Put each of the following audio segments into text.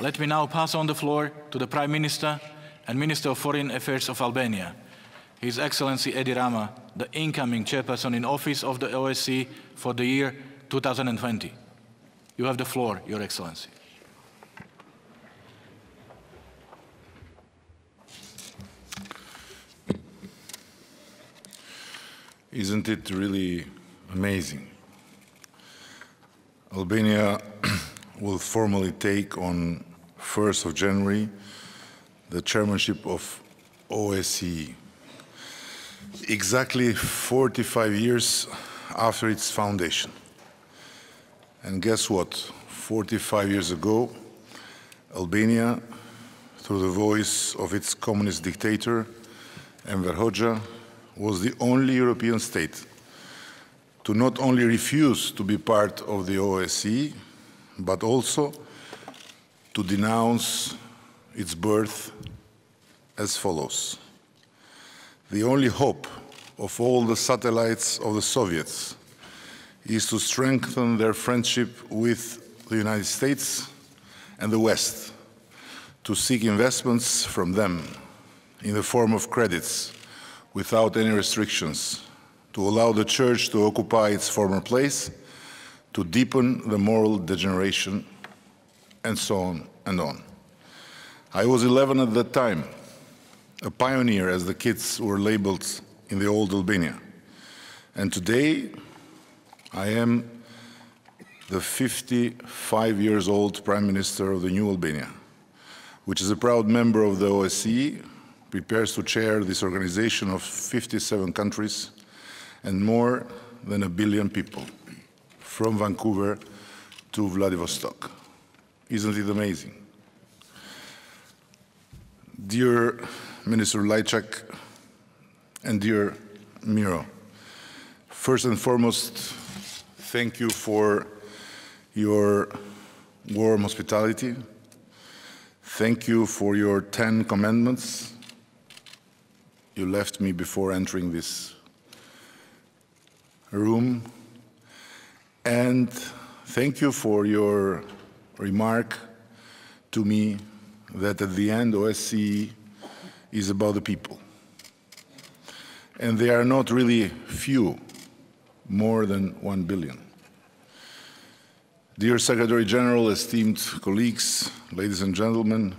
Let me now pass on the floor to the Prime Minister and Minister of Foreign Affairs of Albania, His Excellency Edi Rama, the incoming Chairperson-in-Office of the OSCE for the year 2020. You have the floor, Your Excellency. Isn't it really amazing? Albania will formally take on 1st of January the chairmanship of OSCE, exactly 45 years after its foundation. And guess what? 45 years ago, Albania, through the voice of its communist dictator, Enver Hoxha, was the only European state to not only refuse to be part of the OSCE, but also to denounce its birth as follows. The only hope of all the satellites of the Soviets is to strengthen their friendship with the United States and the West, to seek investments from them in the form of credits without any restrictions, to allow the Church to occupy its former place, to deepen the moral degeneration, and so on and on. I was 11 at that time, a pioneer, as the kids were labeled in the old Albania. And today, I am the 55 years old Prime Minister of the new Albania, which is a proud member of the OSCE, prepares to chair this organization of 57 countries and more than 1 billion people, from Vancouver to Vladivostok. Isn't it amazing? Dear Minister Lajčák and dear Miro, first and foremost, thank you for your warm hospitality. Thank you for your 10 commandments. You left me before entering this room. And thank you for your remark to me that at the end OSCE is about the people. And they are not really few, more than 1 billion. Dear Secretary General, esteemed colleagues, ladies and gentlemen,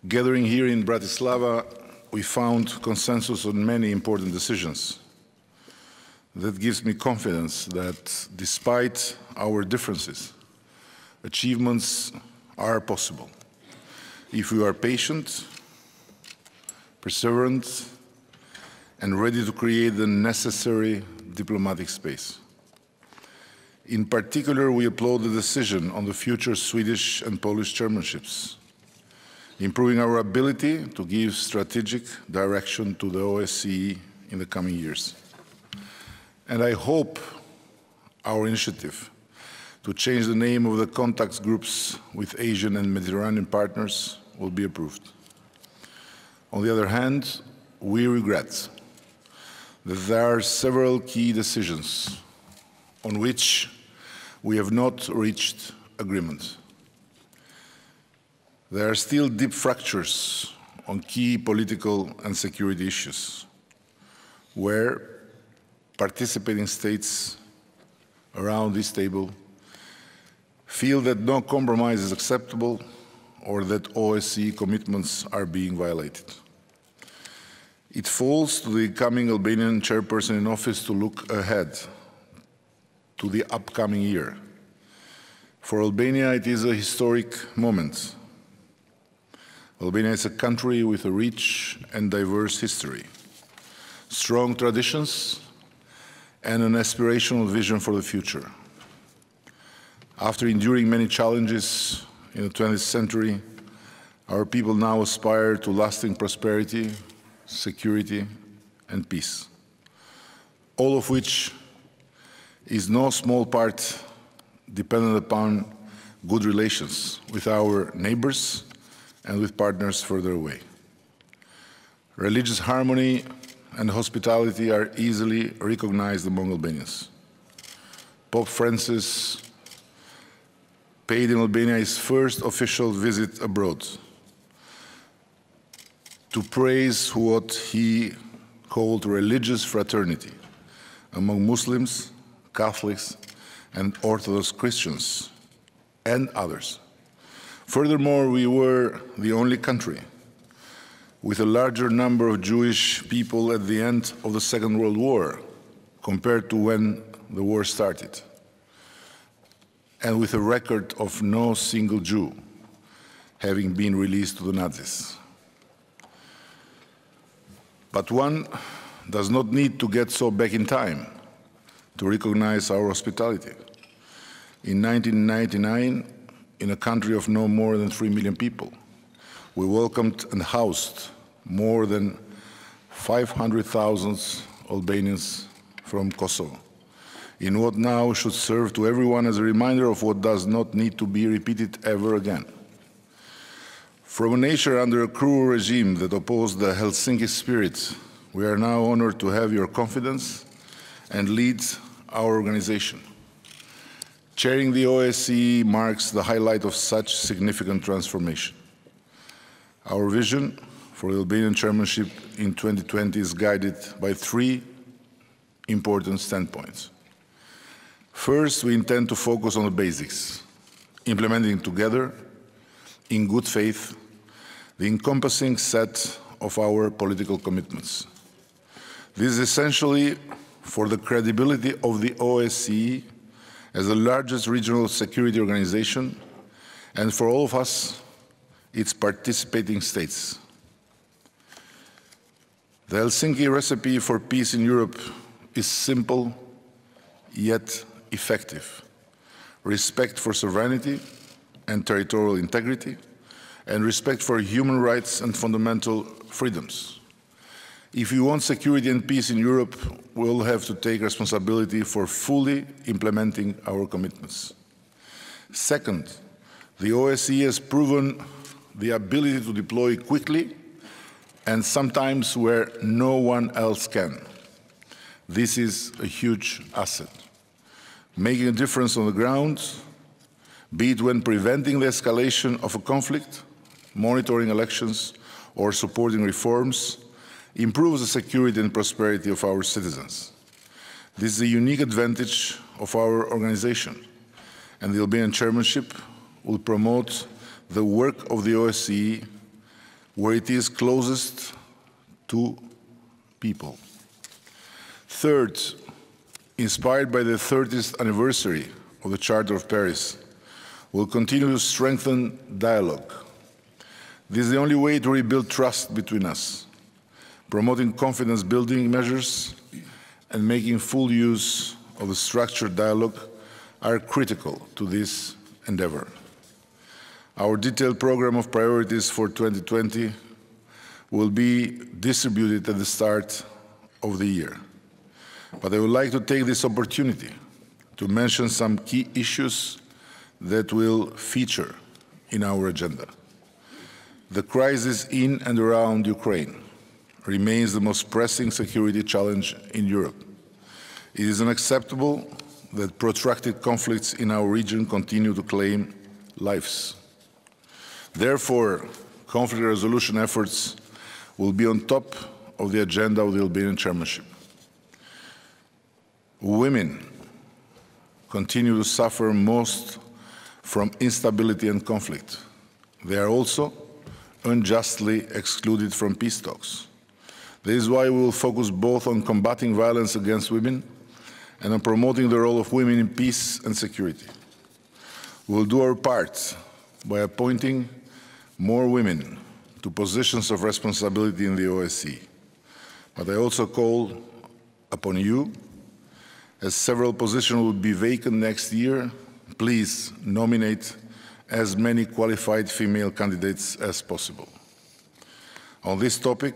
gathering here in Bratislava, we found consensus on many important decisions. That gives me confidence that despite our differences, achievements are possible if we are patient, perseverant, and ready to create the necessary diplomatic space. In particular, we applaud the decision on the future Swedish and Polish chairmanships, improving our ability to give strategic direction to the OSCE in the coming years. And I hope our initiative to change the name of the contacts groups with Asian and Mediterranean partners will be approved. On the other hand, we regret that there are several key decisions on which we have not reached agreement. There are still deep fractures on key political and security issues, where participating states around this table feel that no compromise is acceptable or that OSCE commitments are being violated. It falls to the coming Albanian Chairperson-in-Office to look ahead to the upcoming year. For Albania, it is a historic moment. Albania is a country with a rich and diverse history, strong traditions, and an aspirational vision for the future. After enduring many challenges in the 20th century, our people now aspire to lasting prosperity, security, and peace, all of which is no small part dependent upon good relations with our neighbors and with partners further away. Religious harmony and hospitality are easily recognized among Albanians. Pope Francis paid in Albania his first official visit abroad to praise what he called religious fraternity among Muslims, Catholics, and Orthodox Christians, and others. Furthermore, we were the only country with a larger number of Jewish people at the end of the Second World War compared to when the war started, and with a record of no single Jew having been released to the Nazis. But one does not need to get so back in time to recognize our hospitality. In 1999, in a country of no more than 3 million people, we welcomed and housed more than 500,000 Albanians from Kosovo, in what now should serve to everyone as a reminder of what does not need to be repeated ever again. From a nation under a cruel regime that opposed the Helsinki spirit, we are now honored to have your confidence and lead our organization. Chairing the OSCE marks the highlight of such significant transformation. Our vision for the Albanian chairmanship in 2020 is guided by 3 important standpoints. First, we intend to focus on the basics, implementing together, in good faith, the encompassing set of our political commitments. This is essentially for the credibility of the OSCE as the largest regional security organization, and for all of us, its participating states. The Helsinki recipe for peace in Europe is simple, yet effective. Respect for sovereignty and territorial integrity, and respect for human rights and fundamental freedoms. If we want security and peace in Europe, we'll have to take responsibility for fully implementing our commitments. Second, the OSCE has proven the ability to deploy quickly and sometimes where no one else can. This is a huge asset, making a difference on the ground, be it when preventing the escalation of a conflict, monitoring elections, or supporting reforms, improves the security and prosperity of our citizens. This is a unique advantage of our organization, and the Albanian chairmanship will promote the work of the OSCE where it is closest to people. Third, inspired by the 30th anniversary of the Charter of Paris, we'll continue to strengthen dialogue. This is the only way to rebuild trust between us. Promoting confidence-building measures and making full use of the structured dialogue are critical to this endeavor. Our detailed program of priorities for 2020 will be distributed at the start of the year. But I would like to take this opportunity to mention some key issues that will feature in our agenda. The crisis in and around Ukraine remains the most pressing security challenge in Europe. It is unacceptable that protracted conflicts in our region continue to claim lives. Therefore, conflict resolution efforts will be on top of the agenda of the Albanian chairmanship. Women continue to suffer most from instability and conflict. They are also unjustly excluded from peace talks. This is why we will focus both on combating violence against women and on promoting the role of women in peace and security. We will do our part by appointing more women to positions of responsibility in the OSCE. But I also call upon you, as several positions will be vacant next year, please nominate as many qualified female candidates as possible. On this topic,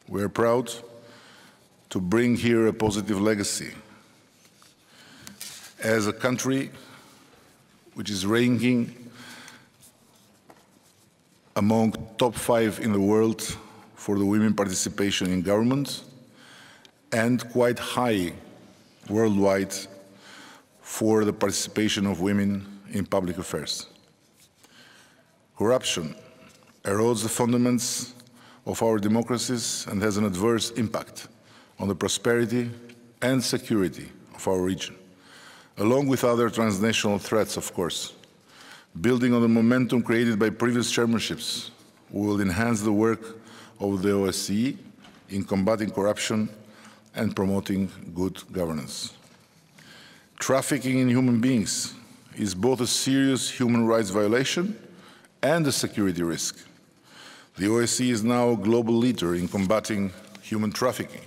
we are proud to bring here a positive legacy. As a country which is ranking among top 5 in the world for the women participation in government and quite high worldwide for the participation of women in public affairs. Corruption erodes the fundaments of our democracies and has an adverse impact on the prosperity and security of our region, along with other transnational threats, of course. Building on the momentum created by previous chairmanships, we will enhance the work of the OSCE in combating corruption and promoting good governance. Trafficking in human beings is both a serious human rights violation and a security risk. The OSCE is now a global leader in combating human trafficking,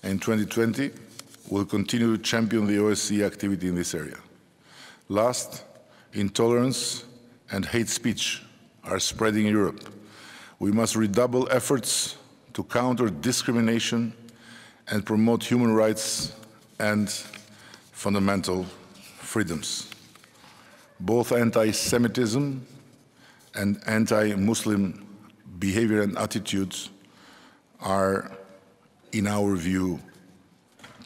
and in 2020 will continue to champion the OSCE activity in this area. Last, intolerance and hate speech are spreading in Europe. We must redouble efforts to counter discrimination and promote human rights and fundamental freedoms. Both anti-Semitism and anti-Muslim behavior and attitudes are, in our view,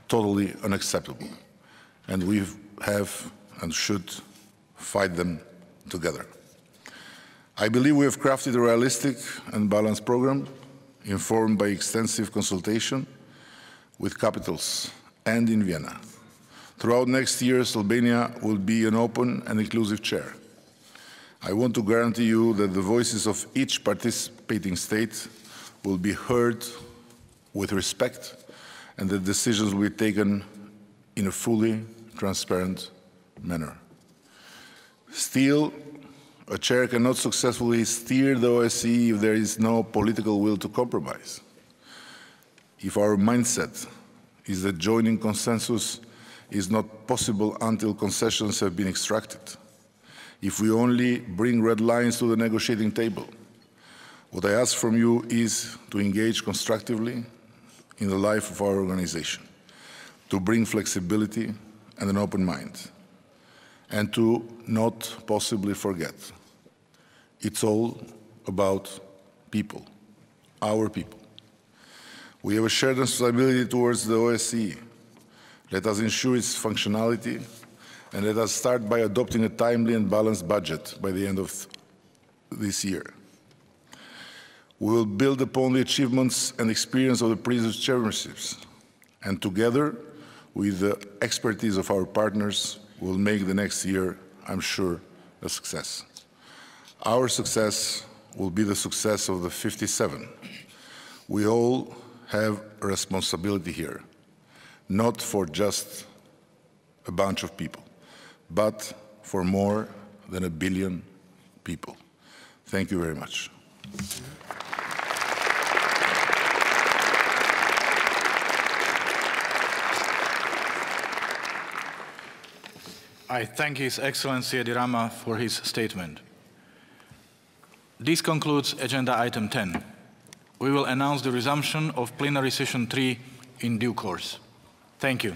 totally unacceptable, and we have and should fight them together. I believe we have crafted a realistic and balanced program, informed by extensive consultation with capitals and in Vienna. Throughout next year, Albania will be an open and inclusive chair. I want to guarantee you that the voices of each participating state will be heard with respect and that decisions will be taken in a fully transparent manner. Still, a chair cannot successfully steer the OSCE if there is no political will to compromise. If our mindset is that joining consensus is not possible until concessions have been extracted, if we only bring red lines to the negotiating table, what I ask from you is to engage constructively in the life of our organization, to bring flexibility and an open mind, and to not possibly forget. It's all about people, our people. We have a shared responsibility towards the OSCE. Let us ensure its functionality, and let us start by adopting a timely and balanced budget by the end of this year. We will build upon the achievements and experience of the previous chairmanships, and together with the expertise of our partners, we will make the next year, I'm sure, a success. Our success will be the success of the 57. We all have a responsibility here, not for just a bunch of people, but for more than 1 billion people. Thank you very much. I thank His Excellency Edi Rama for his statement. This concludes agenda item 10. We will announce the resumption of plenary session 3 in due course. Thank you.